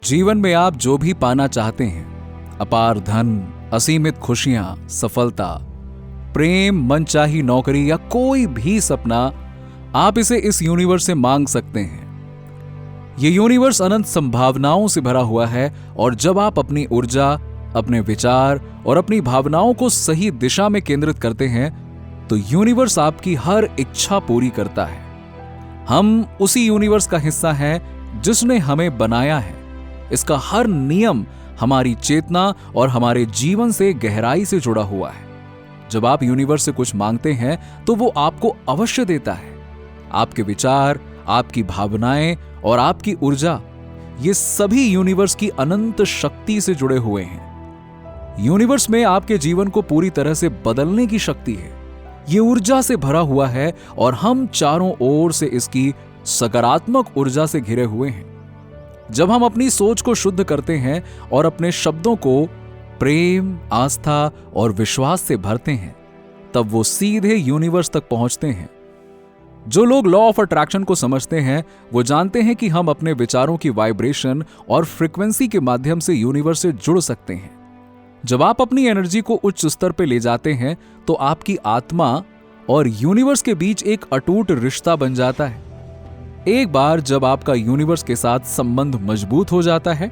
जीवन में आप जो भी पाना चाहते हैं, अपार धन, असीमित खुशियां, सफलता, प्रेम, मनचाही नौकरी या कोई भी सपना, आप इसे इस यूनिवर्स से मांग सकते हैं। ये यूनिवर्स अनंत संभावनाओं से भरा हुआ है और जब आप अपनी ऊर्जा, अपने विचार और अपनी भावनाओं को सही दिशा में केंद्रित करते हैं तो यूनिवर्स आपकी हर इच्छा पूरी करता है। हम उसी यूनिवर्स का हिस्सा हैं जिसने हमें बनाया है। इसका हर नियम हमारी चेतना और हमारे जीवन से गहराई से जुड़ा हुआ है। जब आप यूनिवर्स से कुछ मांगते हैं तो वो आपको अवश्य देता है। आपके विचार, आपकी भावनाएं और आपकी ऊर्जा, ये सभी यूनिवर्स की अनंत शक्ति से जुड़े हुए हैं। यूनिवर्स में आपके जीवन को पूरी तरह से बदलने की शक्ति है। ये ऊर्जा से भरा हुआ है और हम चारों ओर से इसकी सकारात्मक ऊर्जा से घिरे हुए हैं। जब हम अपनी सोच को शुद्ध करते हैं और अपने शब्दों को प्रेम, आस्था और विश्वास से भरते हैं, तब वो सीधे यूनिवर्स तक पहुंचते हैं। जो लोग लॉ ऑफ अट्रैक्शन को समझते हैं वो जानते हैं कि हम अपने विचारों की वाइब्रेशन और फ्रीक्वेंसी के माध्यम से यूनिवर्स से जुड़ सकते हैं। जब आप अपनी एनर्जी को उच्च स्तर पर ले जाते हैं तो आपकी आत्मा और यूनिवर्स के बीच एक अटूट रिश्ता बन जाता है। एक बार जब आपका यूनिवर्स के साथ संबंध मजबूत हो जाता है,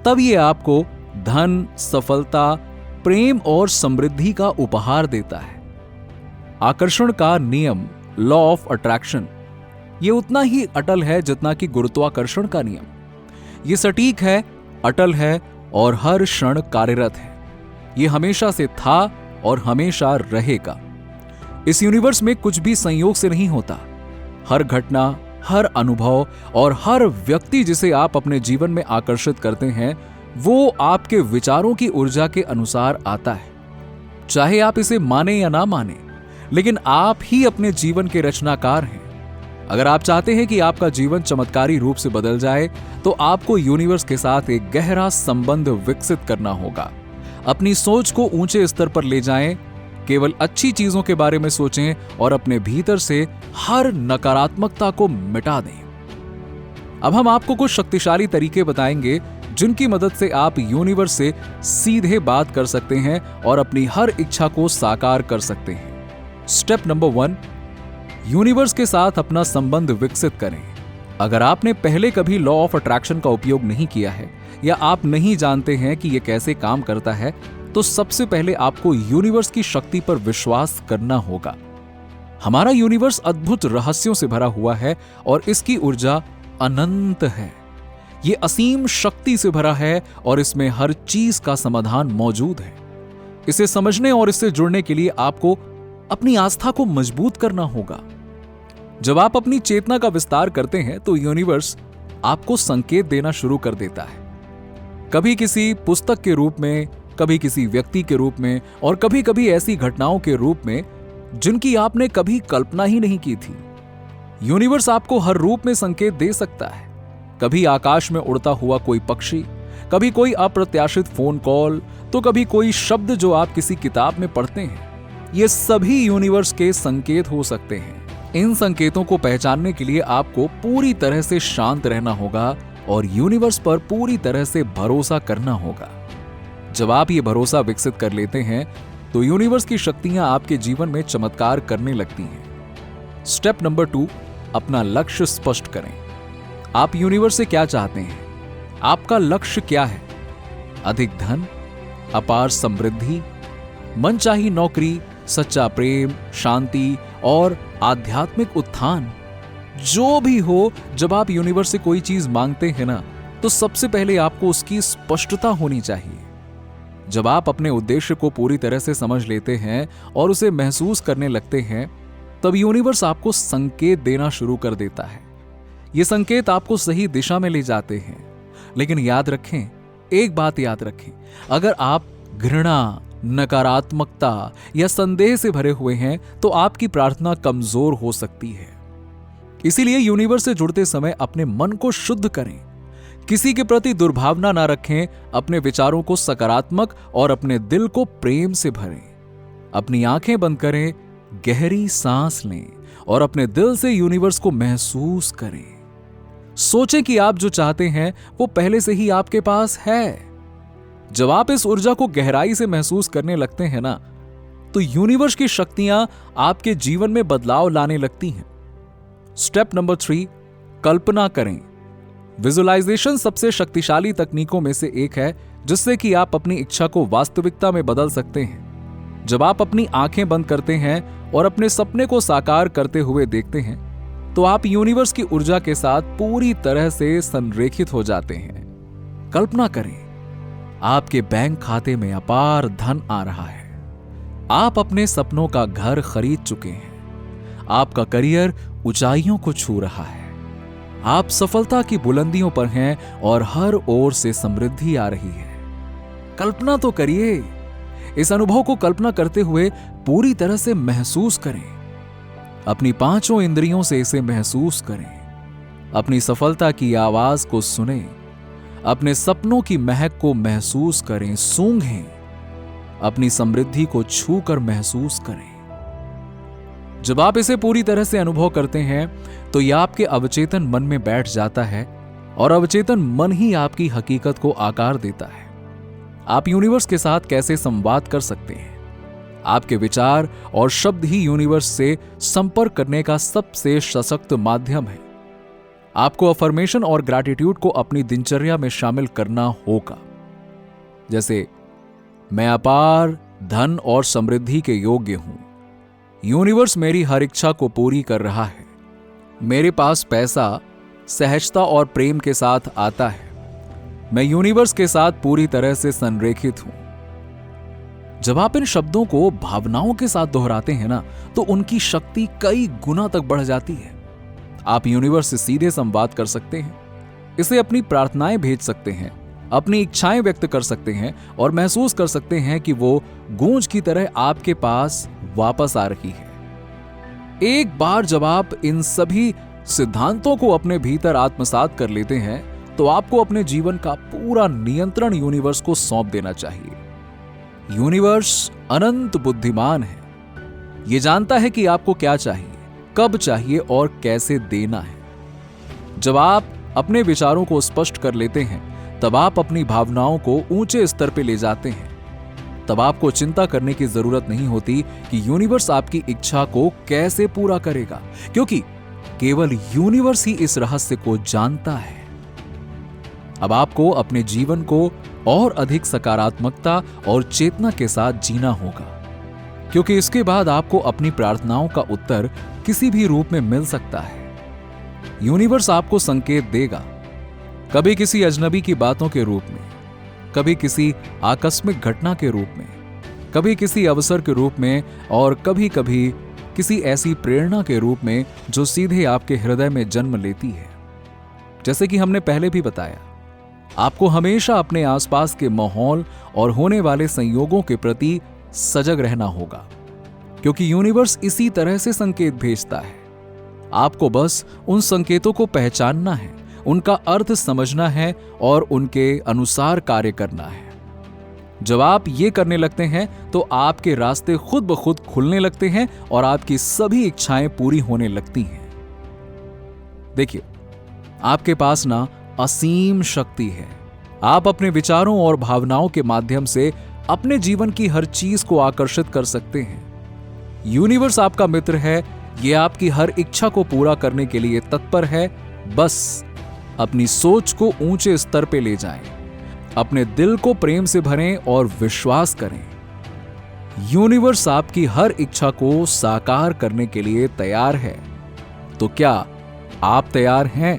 तब ये आपको धन, सफलता, प्रेम और समृद्धि का उपहार देता है। आकर्षण का नियम, लॉ ऑफ अट्रैक्शन, ये उतना ही अटल है जितना कि गुरुत्वाकर्षण का नियम। ये सटीक है, अटल है और हर क्षण कार्यरत है। ये हमेशा से था और हमेशा रहेगा। इस यूनिवर्स में कुछ भी संयोग से नहीं होता। हर घटना, हर अनुभव और हर व्यक्ति जिसे आप अपने जीवन में आकर्षित करते हैं, वो आपके विचारों की ऊर्जा के अनुसार आता है। चाहे आप इसे माने या ना माने, लेकिन आप ही अपने जीवन के रचनाकार हैं। अगर आप चाहते हैं कि आपका जीवन चमत्कारी रूप से बदल जाए, तो आपको यूनिवर्स के साथ एक गहरा संबंध विकसित करना होगा। अपनी सोच को ऊंचे स्तर पर ले जाएं, केवल अच्छी चीजों के बारे में सोचें और अपने भीतर से हर नकारात्मकता को मिटा दें। अब हम आपको कुछ शक्तिशाली तरीके बताएंगे जिनकी मदद से आप यूनिवर्स से सीधे बात कर सकते हैं और अपनी हर इच्छा को साकार कर सकते हैं। स्टेप नंबर 1, यूनिवर्स के साथ अपना संबंध विकसित करें। अगर आपने पहले कभी लॉ ऑफ अट्रैक्शन का उपयोग नहीं किया है या आप नहीं जानते हैं कि यह कैसे काम करता है, तो सबसे पहले आपको यूनिवर्स की शक्ति पर विश्वास करना होगा। हमारा यूनिवर्स अद्भुत रहस्यों से भरा हुआ है और इसकी ऊर्जा अनंत है। यह असीम शक्ति से भरा है और इसमें हर चीज का समाधान मौजूद है। इसे समझने और इससे जुड़ने के लिए आपको अपनी आस्था को मजबूत करना होगा। जब आप अपनी चेतना का विस्तार करते हैं तो यूनिवर्स आपको संकेत देना शुरू कर देता है। कभी किसी पुस्तक के रूप में, कभी किसी व्यक्ति के रूप में और कभी कभी ऐसी घटनाओं के रूप में जिनकी आपने कभी कल्पना ही नहीं की थी। यूनिवर्स आपको हर रूप में संकेत दे सकता है। कभी आकाश में उड़ता हुआ कोई पक्षी, कभी कोई अप्रत्याशित फोन कॉल, तो कभी कोई शब्द जो आप किसी किताब में पढ़ते हैं। ये सभी यूनिवर्स के संकेत हो सकते हैं। इन संकेतों को पहचानने के लिए आपको पूरी तरह से शांत रहना होगा और यूनिवर्स पर पूरी तरह से भरोसा करना होगा। जब आप ये भरोसा विकसित कर लेते हैं तो यूनिवर्स की शक्तियां आपके जीवन में चमत्कार करने लगती हैं। स्टेप नंबर 2, अपना लक्ष्य स्पष्ट करें। आप यूनिवर्स से क्या चाहते हैं? आपका लक्ष्य क्या है? अधिक धन, अपार समृद्धि, मनचाही नौकरी, सच्चा प्रेम, शांति और आध्यात्मिक उत्थान? जो भी हो, जब आप यूनिवर्स से कोई चीज मांगते हैं ना, तो सबसे पहले आपको उसकी स्पष्टता होनी चाहिए। जब आप अपने उद्देश्य को पूरी तरह से समझ लेते हैं और उसे महसूस करने लगते हैं, तब यूनिवर्स आपको संकेत देना शुरू कर देता है। ये संकेत आपको सही दिशा में ले जाते हैं। लेकिन याद रखें, एक बात याद रखें, अगर आप घृणा, नकारात्मकता या संदेह से भरे हुए हैं तो आपकी प्रार्थना कमजोर हो सकती है। इसीलिए यूनिवर्स से जुड़ते समय अपने मन को शुद्ध करें। किसी के प्रति दुर्भावना ना रखें, अपने विचारों को सकारात्मक और अपने दिल को प्रेम से भरें। अपनी आंखें बंद करें, गहरी सांस लें और अपने दिल से यूनिवर्स को महसूस करें। सोचें कि आप जो चाहते हैं वो पहले से ही आपके पास है। जब आप इस ऊर्जा को गहराई से महसूस करने लगते हैं ना, तो यूनिवर्स की शक्तियां आपके जीवन में बदलाव लाने लगती हैं। स्टेप नंबर 3, कल्पना करें। विजुअलाइजेशन सबसे शक्तिशाली तकनीकों में से एक है जिससे कि आप अपनी इच्छा को वास्तविकता में बदल सकते हैं। जब आप अपनी आंखें बंद करते हैं और अपने सपने को साकार करते हुए देखते हैं, तो आप यूनिवर्स की ऊर्जा के साथ पूरी तरह से संरेखित हो जाते हैं। कल्पना करें, आपके बैंक खाते में अपार धन आ रहा है। आप अपने सपनों का घर खरीद चुके हैं। आपका करियर ऊंचाइयों को छू रहा है। आप सफलता की बुलंदियों पर हैं और हर ओर से समृद्धि आ रही है। कल्पना तो करिए। इस अनुभव को कल्पना करते हुए पूरी तरह से महसूस करें। अपनी 5 इंद्रियों से इसे महसूस करें। अपनी सफलता की आवाज को सुनें। अपने सपनों की महक को महसूस करें, सूंघें। अपनी समृद्धि को छूकर महसूस करें। जब आप इसे पूरी तरह से अनुभव करते हैं तो यह आपके अवचेतन मन में बैठ जाता है और अवचेतन मन ही आपकी हकीकत को आकार देता है। आप यूनिवर्स के साथ कैसे संवाद कर सकते हैं? आपके विचार और शब्द ही यूनिवर्स से संपर्क करने का सबसे सशक्त माध्यम है। आपको अफर्मेशन और ग्रैटिट्यूड को अपनी दिनचर्या में शामिल करना होगा। जैसे, मैं अपार धन और समृद्धि के योग्य हूं। यूनिवर्स मेरी हर इच्छा को पूरी कर रहा है। मेरे पास पैसा सहजता और प्रेम के साथ आता है। मैं यूनिवर्स के साथ पूरी तरह से संरेखित हूं। जब आप इन शब्दों को भावनाओं के साथ दोहराते हैं ना, तो उनकी शक्ति कई गुना तक बढ़ जाती है। आप यूनिवर्स से सीधे संवाद कर सकते हैं। इसे अपनी प्रार्थनाएं भेज सकते हैं, अपनी इच्छाएं व्यक्त कर सकते हैं और महसूस कर सकते हैं कि वो गूंज की तरह आपके पास वापस आ रही है। एक बार जब आप इन सभी सिद्धांतों को अपने भीतर आत्मसात कर लेते हैं, तो आपको अपने जीवन का पूरा नियंत्रण यूनिवर्स को सौंप देना चाहिए। यूनिवर्स अनंत बुद्धिमान है। यह जानता है कि आपको क्या चाहिए, कब चाहिए और कैसे देना है। जब आप अपने विचारों को स्पष्ट कर लेते हैं, तब आप अपनी भावनाओं को ऊंचे स्तर पर ले जाते हैं। तब आपको चिंता करने की जरूरत नहीं होती कि यूनिवर्स आपकी इच्छा को कैसे पूरा करेगा, क्योंकि केवल यूनिवर्स ही इस रहस्य को जानता है। अब आपको अपने जीवन को और अधिक सकारात्मकता और चेतना के साथ जीना होगा, क्योंकि इसके बाद आपको अपनी प्रार्थनाओं का उत्तर किसी भी रूप में मिल सकता है। यूनिवर्स आपको संकेत देगा, कभी किसी अजनबी की बातों के रूप में, कभी किसी आकस्मिक घटना के रूप में, कभी किसी अवसर के रूप में और कभी कभी किसी ऐसी प्रेरणा के रूप में जो सीधे आपके हृदय में जन्म लेती है। जैसे कि हमने पहले भी बताया, आपको हमेशा अपने आसपास के माहौल और होने वाले संयोगों के प्रति सजग रहना होगा, क्योंकि यूनिवर्स इसी तरह से संकेत भेजता है। आपको बस उन संकेतों को पहचानना है, उनका अर्थ समझना है और उनके अनुसार कार्य करना है। जब आप ये करने लगते हैं तो आपके रास्ते खुद ब खुद खुलने लगते हैं और आपकी सभी इच्छाएं पूरी होने लगती हैं। देखिए, आपके पास ना असीम शक्ति है। आप अपने विचारों और भावनाओं के माध्यम से अपने जीवन की हर चीज को आकर्षित कर सकते हैं। यूनिवर्स आपका मित्र है। यह आपकी हर इच्छा को पूरा करने के लिए तत्पर है। बस अपनी सोच को ऊंचे स्तर पे ले जाएं, अपने दिल को प्रेम से भरें और विश्वास करें। यूनिवर्स आपकी हर इच्छा को साकार करने के लिए तैयार है। तो क्या आप तैयार हैं?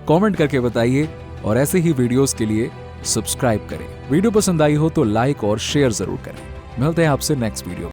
कमेंट करके बताइए और ऐसे ही वीडियोस के लिए सब्सक्राइब करें। वीडियो पसंद आई हो तो लाइक और शेयर जरूर करें। मिलते हैं आपसे नेक्स्ट वीडियो।